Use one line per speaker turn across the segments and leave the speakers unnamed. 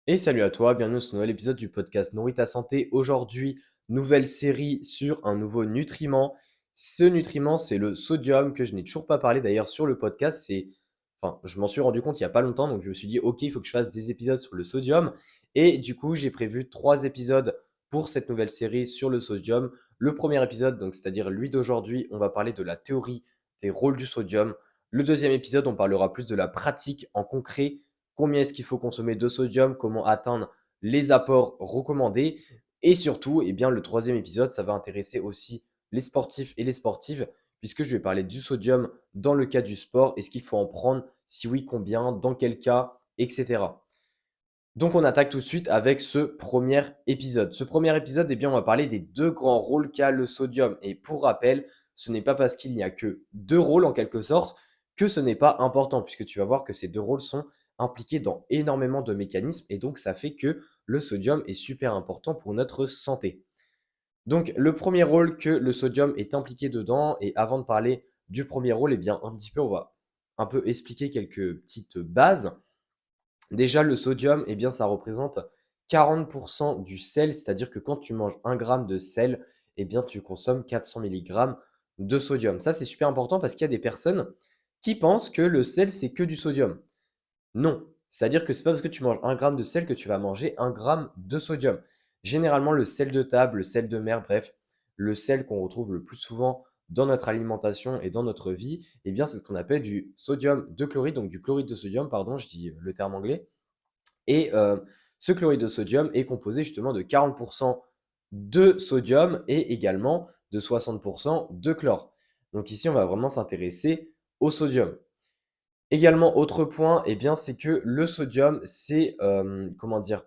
Et salut à toi, bienvenue dans ce nouvel épisode du podcast Nourris ta santé. Aujourd'hui, nouvelle série sur un nouveau nutriment. Ce nutriment, c'est le sodium que je n'ai toujours pas parlé d'ailleurs sur le podcast. Je m'en suis rendu compte il n'y a pas longtemps, donc je me suis dit, ok, il faut que je fasse des épisodes sur le sodium. Et du coup, j'ai prévu 3 épisodes pour cette nouvelle série sur le sodium. Le premier épisode, donc c'est-à-dire lui d'aujourd'hui, on va parler de la théorie des rôles du sodium. Le deuxième épisode, on parlera plus de la pratique en concret. Combien est-ce qu'il faut consommer de sodium, comment atteindre les apports recommandés. Et surtout, eh bien, le troisième épisode, ça va intéresser aussi les sportifs et les sportives, puisque je vais parler du sodium dans le cas du sport. Est-ce qu'il faut en prendre? Si oui, combien? Dans quel cas? Etc. Donc on attaque tout de suite avec ce premier épisode. Ce premier épisode, eh bien, on va parler des deux grands rôles qu'a le sodium. Et pour rappel, ce n'est pas parce qu'il n'y a que deux rôles en quelque sorte que ce n'est pas important, puisque tu vas voir que ces deux rôles sont impliqués dans énormément de mécanismes, et donc ça fait que le sodium est super important pour notre santé. Donc le premier rôle que le sodium est impliqué dedans, et avant de parler du premier rôle, eh bien un petit peu, on va un peu expliquer quelques petites bases. Déjà, le sodium, eh bien, ça représente 40% du sel, c'est-à-dire que quand tu manges 1 gramme de sel, eh bien, tu consommes 400 milligrammes de sodium. Ça, c'est super important parce qu'il y a des personnes qui pensent que le sel, c'est que du sodium. Non, c'est-à-dire que c'est pas parce que tu manges 1 gramme de sel que tu vas manger 1 gramme de sodium. Généralement, le sel de table, le sel de mer, bref, le sel qu'on retrouve le plus souvent dans notre alimentation et dans notre vie, eh bien, c'est ce qu'on appelle du sodium de chloride, donc du chloride de sodium, pardon, je dis le terme anglais. Et ce chloride de sodium est composé justement de 40% de sodium et également de 60% de chlore. Donc ici, on va vraiment s'intéresser au sodium. Également, autre point, eh bien, c'est que le sodium, c'est, comment dire?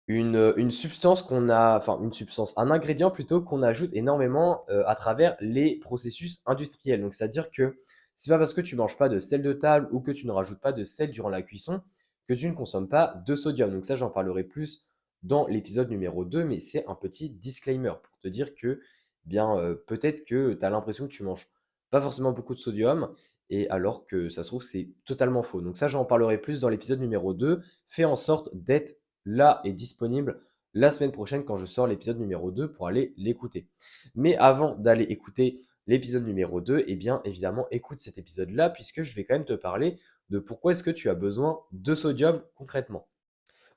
Une substance qu'on a, enfin une substance, un ingrédient plutôt qu'on ajoute énormément, à travers les processus industriels. Donc c'est-à-dire que c'est pas parce que tu manges pas de sel de table ou que tu ne rajoutes pas de sel durant la cuisson que tu ne consommes pas de sodium. Donc ça, j'en parlerai plus dans l'épisode numéro 2, mais c'est un petit disclaimer pour te dire que, bien, peut-être que tu as l'impression que tu manges pas forcément beaucoup de sodium et alors que ça se trouve, c'est totalement faux. Donc ça, j'en parlerai plus dans l'épisode numéro 2. Fais en sorte d'être là est disponible la semaine prochaine quand je sors l'épisode numéro 2 pour aller l'écouter. Mais avant d'aller écouter l'épisode numéro 2, eh bien évidemment, écoute cet épisode-là puisque je vais quand même te parler de pourquoi est-ce que tu as besoin de sodium concrètement.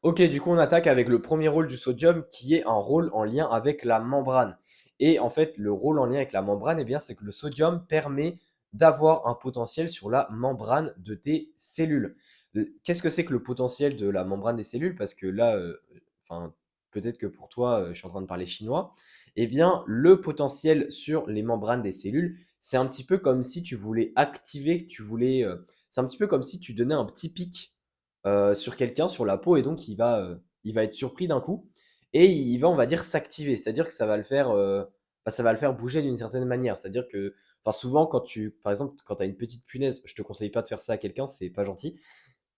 Ok, du coup, on attaque avec le premier rôle du sodium qui est un rôle en lien avec la membrane. Et en fait, le rôle en lien avec la membrane, eh bien, c'est que le sodium permet d'avoir un potentiel sur la membrane de tes cellules. Qu'est-ce que c'est que le potentiel de la membrane des cellules? Parce que là, enfin, peut-être que pour toi, je suis en train de parler chinois. Eh bien, le potentiel sur les membranes des cellules, c'est un petit peu comme si tu voulais activer, c'est un petit peu comme si tu donnais un petit pic sur quelqu'un, sur la peau, et donc il va être surpris d'un coup et il va, on va dire, s'activer. C'est-à-dire que ça va le faire bouger d'une certaine manière. C'est-à-dire que, enfin, souvent, par exemple, quand tu as une petite punaise, je te conseille pas de faire ça à quelqu'un, c'est pas gentil,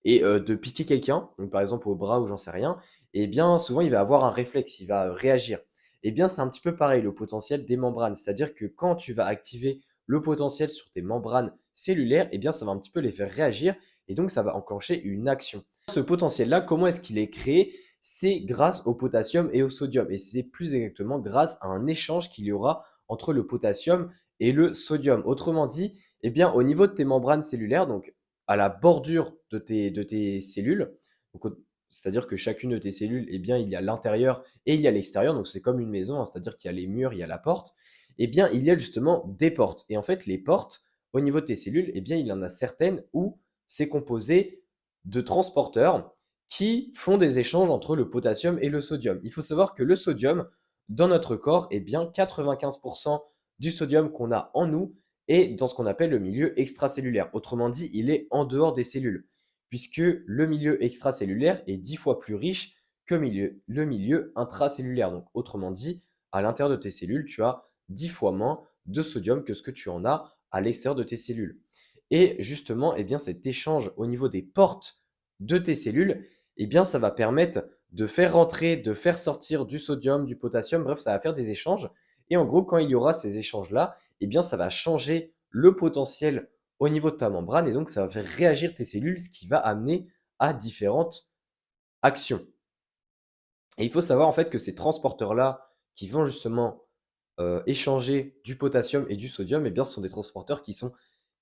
et de piquer quelqu'un, donc par exemple au bras ou j'en sais rien, et bien souvent il va avoir un réflexe, il va réagir. Et bien c'est un petit peu pareil le potentiel des membranes, c'est-à-dire que quand tu vas activer le potentiel sur tes membranes cellulaires, et bien ça va un petit peu les faire réagir et donc ça va enclencher une action. Ce potentiel-là, comment est-ce qu'il est créé? C'est grâce au potassium et au sodium, et c'est plus exactement grâce à un échange qu'il y aura entre le potassium et le sodium. Autrement dit, eh bien, au niveau de tes membranes cellulaires, donc à la bordure de tes cellules. Donc, c'est-à-dire que chacune de tes cellules, eh bien, il y a l'intérieur et il y a l'extérieur. Donc, c'est comme une maison, hein, c'est-à-dire qu'il y a les murs, il y a la porte. Eh bien, il y a justement des portes. Et en fait, les portes, au niveau de tes cellules, eh bien, il y en a certaines où c'est composé de transporteurs qui font des échanges entre le potassium et le sodium. Il faut savoir que le sodium, dans notre corps, eh bien, 95% du sodium qu'on a en nous est dans ce qu'on appelle le milieu extracellulaire. Autrement dit, il est en dehors des cellules, puisque le milieu extracellulaire est 10 fois plus riche que le milieu intracellulaire. Donc, autrement dit, à l'intérieur de tes cellules, tu as 10 fois moins de sodium que ce que tu en as à l'extérieur de tes cellules. Et justement, eh bien, cet échange au niveau des portes de tes cellules, eh bien, ça va permettre de faire rentrer, de faire sortir du sodium, du potassium, bref, ça va faire des échanges. Et en gros, quand il y aura ces échanges-là, eh bien, ça va changer le potentiel au niveau de ta membrane et donc ça va faire réagir tes cellules, ce qui va amener à différentes action. Et il faut savoir en fait que ces transporteurs-là qui vont justement, échanger du potassium et du sodium, eh bien, ce sont des transporteurs qui sont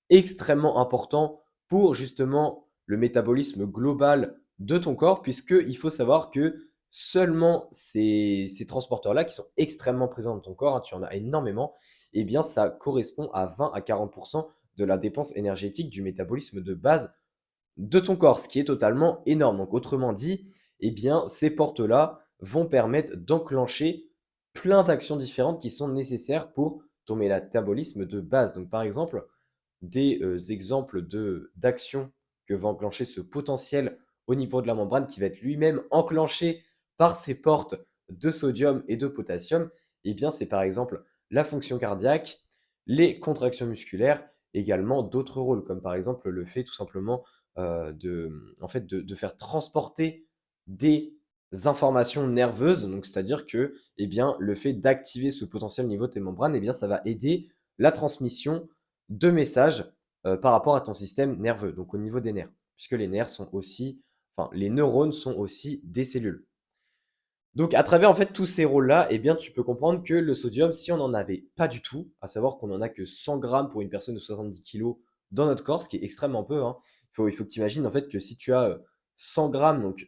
extrêmement importants pour justement le métabolisme global de ton corps, puisqu'il faut savoir que seulement ces transporteurs-là qui sont extrêmement présents dans ton corps, hein, tu en as énormément, eh bien, ça correspond à 20 à 40 de la dépense énergétique du métabolisme de base de ton corps, ce qui est totalement énorme. Donc autrement dit, eh bien, ces portes-là vont permettre d'enclencher plein d'actions différentes qui sont nécessaires pour ton métabolisme de base. Donc par exemple, des exemples d'actions que va enclencher ce potentiel au niveau de la membrane qui va être lui-même enclenché par ces portes de sodium et de potassium, eh bien, c'est par exemple la fonction cardiaque, les contractions musculaires, également d'autres rôles, comme par exemple le fait tout simplement de faire transporter des informations nerveuses. Donc, c'est-à-dire que, eh bien, le fait d'activer ce potentiel au niveau de tes membranes, eh bien, ça va aider la transmission de messages par rapport à ton système nerveux, donc au niveau des nerfs, puisque les nerfs sont aussi, enfin, les neurones sont aussi des cellules. Donc, à travers en fait tous ces rôles-là, eh bien, tu peux comprendre que le sodium, si on n'en avait pas du tout, à savoir qu'on en a que 100 grammes pour une personne de 70 kilos dans notre corps, ce qui est extrêmement peu, hein. Il faut que tu imagines en fait que si tu as 100 grammes, donc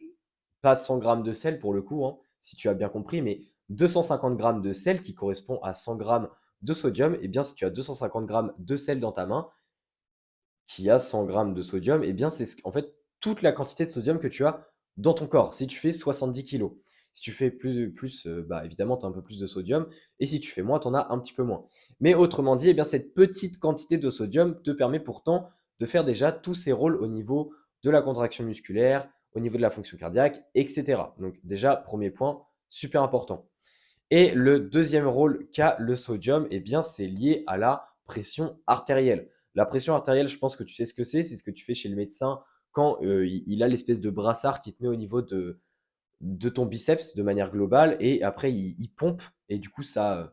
pas 100 grammes de sel pour le coup, hein, si tu as bien compris, mais 250 grammes de sel qui correspond à 100 grammes de sodium, eh bien, si tu as 250 grammes de sel dans ta main, qui a 100 grammes de sodium, eh bien, c'est en fait toute la quantité de sodium que tu as dans ton corps. Si tu fais 70 kilos, si tu fais plus bah, évidemment, tu as un peu plus de sodium. Et si tu fais moins, tu en as un petit peu moins. Mais autrement dit, eh bien, cette petite quantité de sodium te permet pourtant de faire déjà tous ces rôles au niveau de la contraction musculaire, au niveau de la fonction cardiaque, etc. Donc déjà, premier point, super important. Et le deuxième rôle qu'a le sodium, eh bien, c'est lié à la pression artérielle. La pression artérielle, je pense que tu sais ce que c'est ce que tu fais chez le médecin quand il a l'espèce de brassard qui te met au niveau de ton biceps de manière globale et après il pompe et du coup ça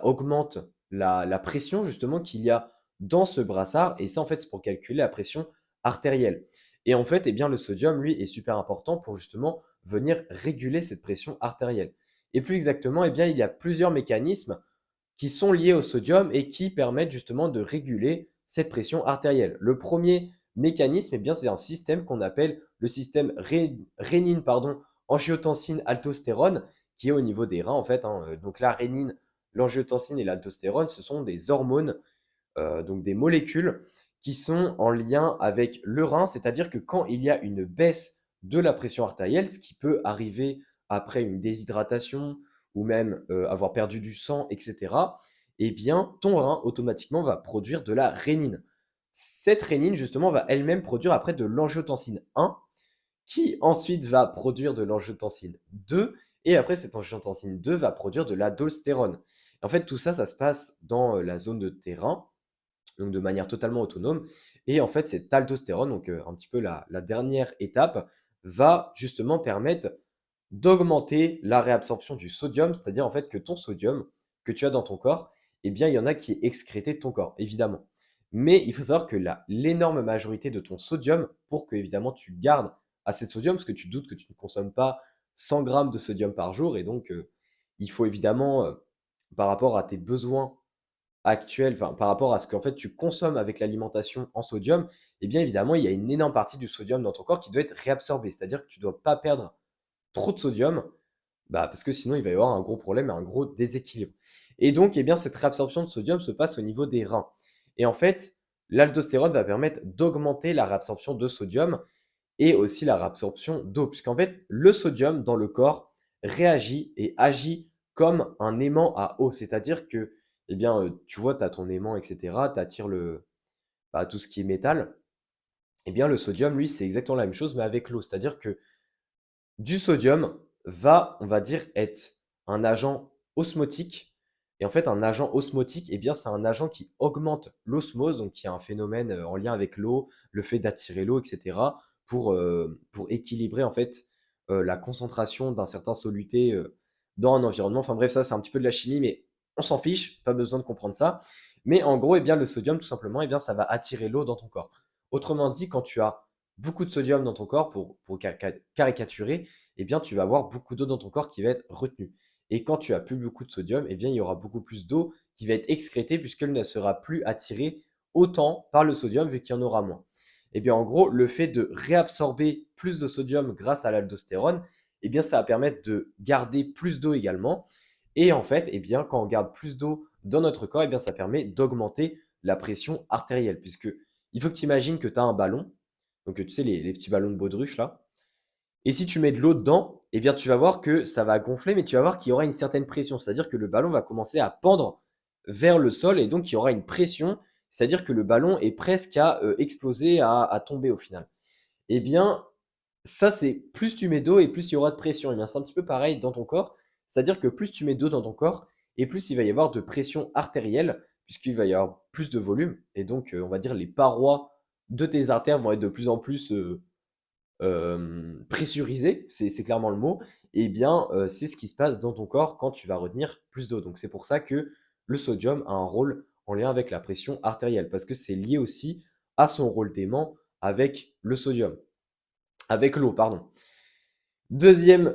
augmente la pression justement qu'il y a dans ce brassard et ça en fait c'est pour calculer la pression artérielle. Et en fait, eh bien, le sodium, lui, est super important pour justement venir réguler cette pression artérielle. Et plus exactement, eh bien, il y a plusieurs mécanismes qui sont liés au sodium et qui permettent justement de réguler cette pression artérielle. Le premier mécanisme, eh bien, c'est un système qu'on appelle le système rénine, pardon, angiotensine, aldostérone, qui est au niveau des reins en fait, hein. Donc la rénine, l'angiotensine et l'aldostérone, ce sont des hormones, donc des molécules qui sont en lien avec le rein, c'est-à-dire que quand il y a une baisse de la pression artérielle, ce qui peut arriver après une déshydratation ou même avoir perdu du sang, etc., eh bien, ton rein automatiquement va produire de la rénine. Cette rénine, justement, va elle-même produire après de l'angiotensine 1, qui ensuite va produire de l'angiotensine 2, et après cette angiotensine 2 va produire de l'aldostérone. En fait, tout ça, ça se passe dans la zone de tes reins, donc de manière totalement autonome. Et en fait, cette aldostérone, donc un petit peu la dernière étape, va justement permettre d'augmenter la réabsorption du sodium, c'est-à-dire en fait que ton sodium que tu as dans ton corps, eh bien, il y en a qui est excrété de ton corps, évidemment. Mais il faut savoir que l'énorme majorité de ton sodium, pour que évidemment tu gardes assez de sodium, parce que tu doutes que tu ne consommes pas 100 grammes de sodium par jour, et donc il faut évidemment, par rapport à tes besoins actuel, enfin, par rapport à ce qu'en fait tu consommes avec l'alimentation en sodium, eh bien évidemment, il y a une énorme partie du sodium dans ton corps qui doit être réabsorbée. C'est-à-dire que tu ne dois pas perdre trop de sodium, bah, parce que sinon il va y avoir un gros problème et un gros déséquilibre. Et donc, eh bien, cette réabsorption de sodium se passe au niveau des reins. Et en fait, l'aldostérone va permettre d'augmenter la réabsorption de sodium et aussi la réabsorption d'eau, puisqu'en fait, le sodium dans le corps réagit et agit comme un aimant à eau. C'est-à-dire que, eh bien, tu vois, tu as ton aimant, etc., tu attires bah, tout ce qui est métal. Eh bien, le sodium, lui, c'est exactement la même chose, mais avec l'eau. C'est-à-dire que du sodium va, on va dire, être un agent osmotique. Et en fait, un agent osmotique, eh bien, c'est un agent qui augmente l'osmose, donc qui a un phénomène en lien avec l'eau, le fait d'attirer l'eau, etc., pour équilibrer en fait la concentration d'un certain soluté dans un environnement. Enfin bref, ça, c'est un petit peu de la chimie, mais on s'en fiche, pas besoin de comprendre ça. Mais en gros, eh bien, le sodium, tout simplement, eh bien, ça va attirer l'eau dans ton corps. Autrement dit, quand tu as beaucoup de sodium dans ton corps, pour caricaturer, eh bien, tu vas avoir beaucoup d'eau dans ton corps qui va être retenue. Et quand tu as plus beaucoup de sodium, eh bien, il y aura beaucoup plus d'eau qui va être excrétée puisqu'elle ne sera plus attirée autant par le sodium vu qu'il y en aura moins. Eh bien, en gros, le fait de réabsorber plus de sodium grâce à l'aldostérone, eh bien, ça va permettre de garder plus d'eau également. Et en fait, eh bien, quand on garde plus d'eau dans notre corps, eh bien, ça permet d'augmenter la pression artérielle. Puisque il faut que tu imagines que tu as un ballon, donc tu sais, les petits ballons de baudruche là. Et si tu mets de l'eau dedans, eh bien, tu vas voir que ça va gonfler, mais tu vas voir qu'il y aura une certaine pression. C'est-à-dire que le ballon va commencer à pendre vers le sol et donc il y aura une pression. C'est-à-dire que le ballon est presque à exploser, à tomber au final. Eh bien, ça, c'est plus tu mets d'eau et plus il y aura de pression. Et bien, c'est un petit peu pareil dans ton corps. C'est-à-dire que plus tu mets d'eau dans ton corps et plus il va y avoir de pression artérielle, puisqu'il va y avoir plus de volume. Et donc, on va dire, les parois de tes artères vont être de plus en plus pressurisées. C'est clairement le mot. Et bien, c'est ce qui se passe dans ton corps quand tu vas retenir plus d'eau. Donc, c'est pour ça que le sodium a un rôle en lien avec la pression artérielle, parce que c'est lié aussi à son rôle d'aimant avec le sodium. Avec l'eau, pardon. Deuxième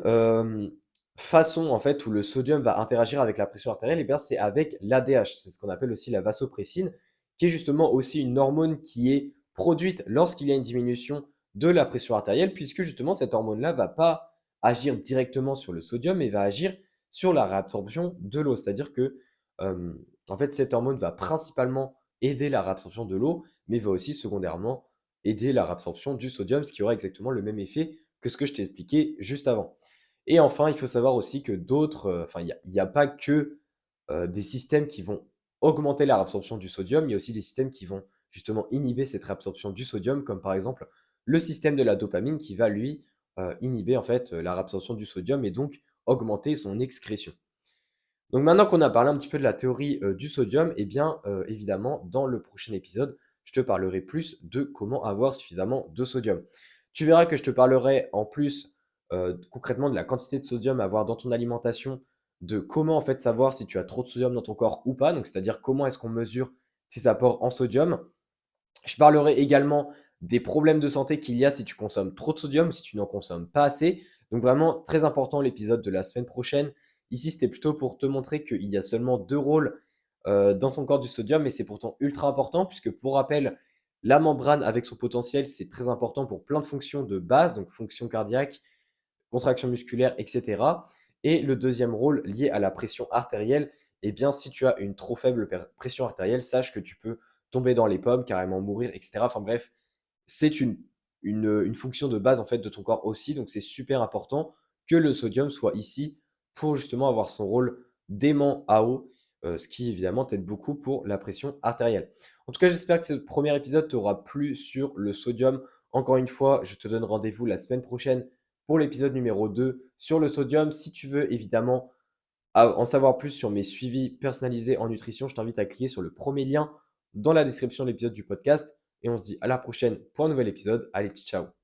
façon, en fait, où le sodium va interagir avec la pression artérielle, eh bien, c'est avec l'ADH. C'est ce qu'on appelle aussi la vasopressine, qui est justement aussi une hormone qui est produite lorsqu'il y a une diminution de la pression artérielle, puisque justement, cette hormone-là va pas agir directement sur le sodium, mais va agir sur la réabsorption de l'eau. C'est-à-dire que, en fait, cette hormone va principalement aider la réabsorption de l'eau, mais va aussi secondairement aider la réabsorption du sodium, ce qui aura exactement le même effet que ce que je t'ai expliqué juste avant. Et enfin, il faut savoir aussi que d'autres, enfin, il y a pas que des systèmes qui vont augmenter la réabsorption du sodium, il y a aussi des systèmes qui vont justement inhiber cette réabsorption du sodium, comme par exemple le système de la dopamine qui va lui inhiber en fait la réabsorption du sodium et donc augmenter son excrétion. Donc maintenant qu'on a parlé un petit peu de la théorie du sodium, eh bien évidemment, dans le prochain épisode, je te parlerai plus de comment avoir suffisamment de sodium. Tu verras que je te parlerai en plus concrètement de la quantité de sodium à avoir dans ton alimentation, de comment en fait savoir si tu as trop de sodium dans ton corps ou pas, donc c'est-à-dire comment est-ce qu'on mesure tes apports en sodium. Je parlerai également des problèmes de santé qu'il y a si tu consommes trop de sodium, si tu n'en consommes pas assez. Donc vraiment très important l'épisode de la semaine prochaine. Ici, c'était plutôt pour te montrer qu'il y a seulement deux rôles dans ton corps du sodium, mais c'est pourtant ultra important puisque pour rappel, la membrane avec son potentiel, c'est très important pour plein de fonctions de base, donc fonction cardiaque, contraction musculaire, etc. Et le deuxième rôle lié à la pression artérielle, eh bien, si tu as une trop faible pression artérielle, sache que tu peux tomber dans les pommes, carrément mourir, etc. Enfin bref, c'est une fonction de base en fait de ton corps aussi. Donc c'est super important que le sodium soit ici pour justement avoir son rôle d'aimant à eau, ce qui évidemment t'aide beaucoup pour la pression artérielle. En tout cas, j'espère que ce premier épisode t'aura plu sur le sodium. Encore une fois, je te donne rendez-vous la semaine prochaine pour l'épisode numéro 2 sur le sodium. Si tu veux évidemment en savoir plus sur mes suivis personnalisés en nutrition, je t'invite à cliquer sur le premier lien dans la description de l'épisode du podcast. Et on se dit à la prochaine pour un nouvel épisode. Allez, ciao!